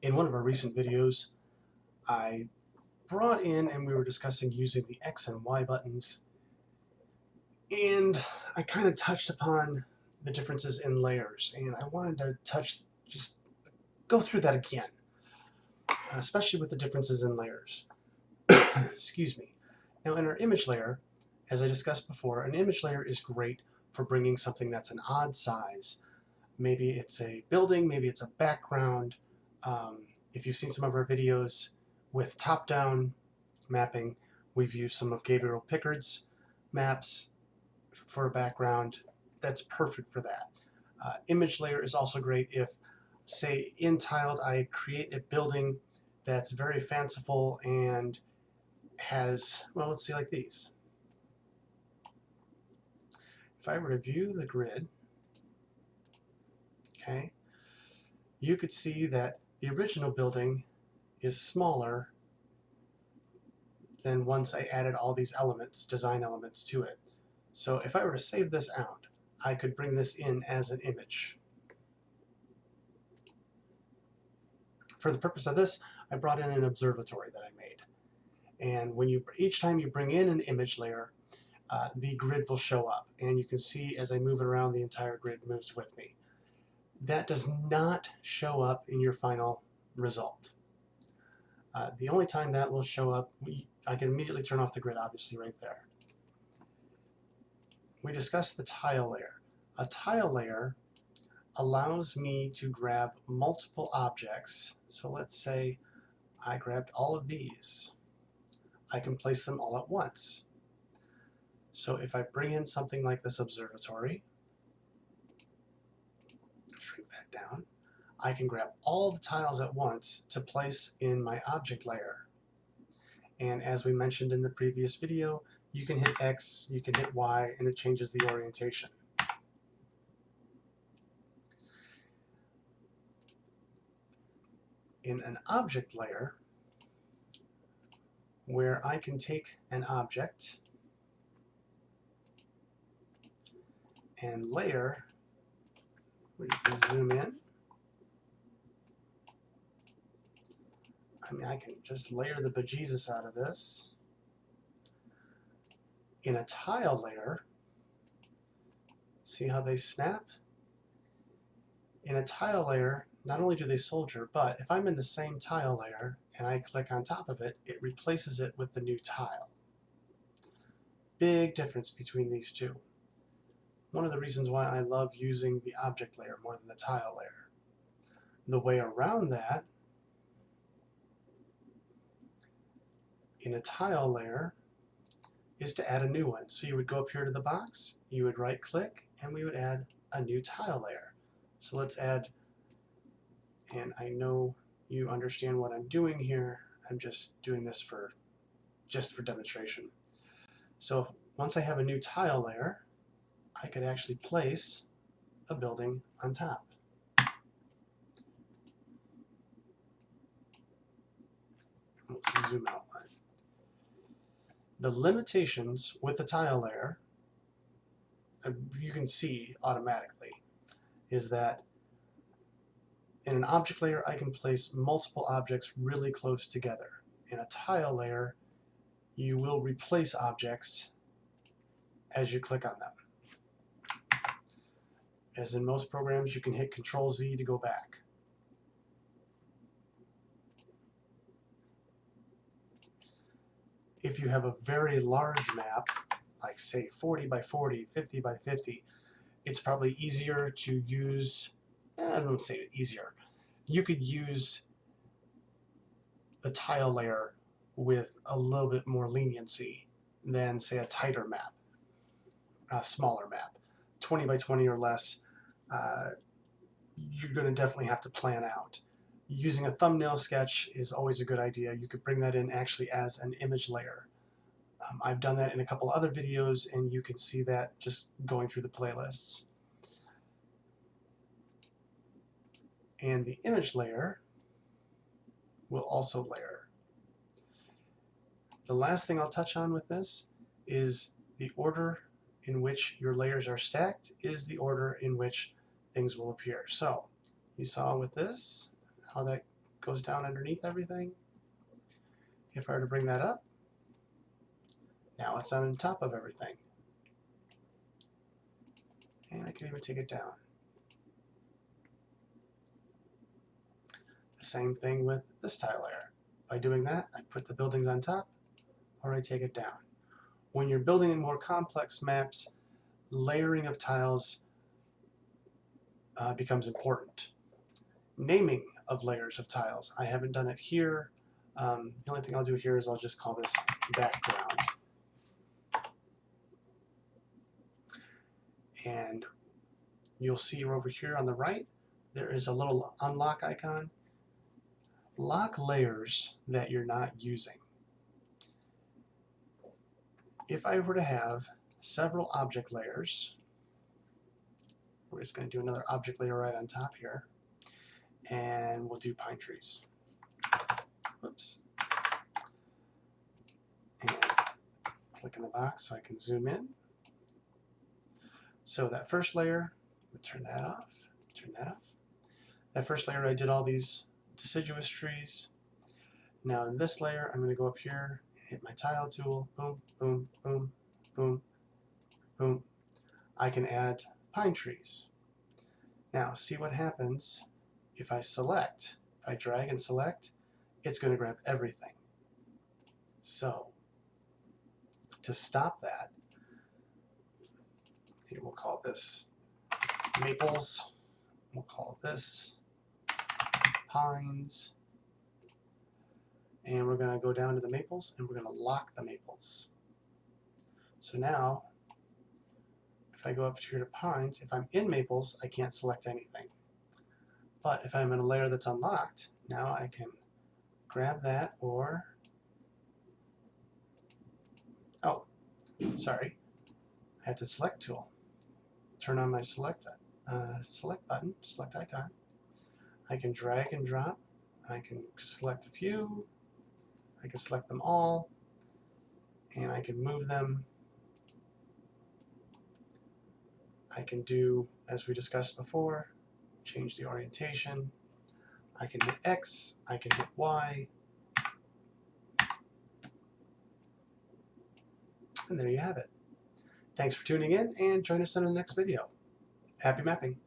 In one of our recent videos, I brought in and we were discussing using the X and Y buttons, and I kind of touched upon the differences in layers, and I wanted to just go through that again, especially with the differences in layers. Excuse me. Now, in our image layer, as I discussed before, an image layer is great for bringing something that's an odd size. Maybe it's a building, maybe it's a background. If you've seen some of our videos with top-down mapping, we've used some of Gabriel Pickard's maps for a background. That's perfect for that. Image layer is also great if, say, in Tiled, I create a building that's very fanciful and has, well, let's see, like these. If I were to view the grid, okay, you could see that the original building is smaller than once I added all these elements, design elements to it. So if I were to save this out, I could bring this in as an image. For the purpose of this, I brought in an observatory that I made. And when each time you bring in an image layer, the grid will show up. And you can see as I move it around, the entire grid moves with me. That does not show up in your final result. The only time that will show up, I can immediately turn off the grid, obviously, right there. We discussed the tile layer. A tile layer allows me to grab multiple objects. So let's say I grabbed all of these. I can place them all at once. So if I bring in something like this observatory, shrink that down, I can grab all the tiles at once to place in my object layer. And as we mentioned in the previous video, you can hit X, you can hit Y, and it changes the orientation. In an object layer, where I can take an object and layer, we just zoom in. I mean, I can just layer the bejesus out of this. In a tile layer, see how they snap? In a tile layer, not only do they soldier, but if I'm in the same tile layer and I click on top of it, it replaces it with the new tile. Big difference between these two. One of the reasons why I love using the object layer more than the tile layer. The way around that, in a tile layer, is to add a new one. So you would go up here to the box, you would right click, and we would add a new tile layer. So let's add, and I know you understand what I'm doing here. I'm just doing this for demonstration. So once I have a new tile layer, I could actually place a building on top. We'll zoom out one. The limitations with the tile layer, you can see automatically, is that in an object layer, I can place multiple objects really close together. In a tile layer, you will replace objects as you click on them. As in most programs, you can hit Control-Z to go back. If you have a very large map, like say 40 by 40, 50 by 50, it's probably easier to use, I don't say easier, you could use the tile layer with a little bit more leniency than say a tighter map, a smaller map. 20 by 20 or less, you're going to definitely have to plan out. Using a thumbnail sketch is always a good idea. You could bring that in actually as an image layer. I've done that in a couple other videos, and you can see that just going through the playlists. And the image layer will also layer. The last thing I'll touch on with this is the order in which your layers are stacked is the order in which things will appear. So you saw with this how that goes down underneath everything. If I were to bring that up, now it's on top of everything. And I can even take it down. The same thing with this tile layer. By doing that, I put the buildings on top, or I take it down. When you're building more complex maps, layering of tiles becomes important. Naming of layers of tiles. I haven't done it here. The only thing I'll do here is I'll just call this background. And you'll see over here on the right, there is a little unlock icon. Lock layers that you're not using. If I were to have several object layers, we're just going to do another object layer right on top here, and we'll do pine trees. Whoops. And click in the box so I can zoom in. So that first layer, turn that off, turn that off. That first layer I did all these deciduous trees. Now in this layer I'm going to go up here, hit my tile tool, boom, boom, boom, boom, boom. I can add pine trees. Now see what happens if I select, if I drag and select, it's going to grab everything. So to stop that, here we'll call this maples, we'll call this pines, and we're going to go down to the maples and we're going to lock the maples. So now if I go up here to pines, if I'm in maples I can't select anything, but if I'm in a layer that's unlocked, now I can grab that, or oh sorry, I have the select tool, turn on my select button, select icon. I can drag and drop, I can select a few, I can select them all, and I can move them. I can do, as we discussed before, change the orientation. I can hit X, I can hit Y, and there you have it. Thanks for tuning in, and join us in the next video. Happy mapping!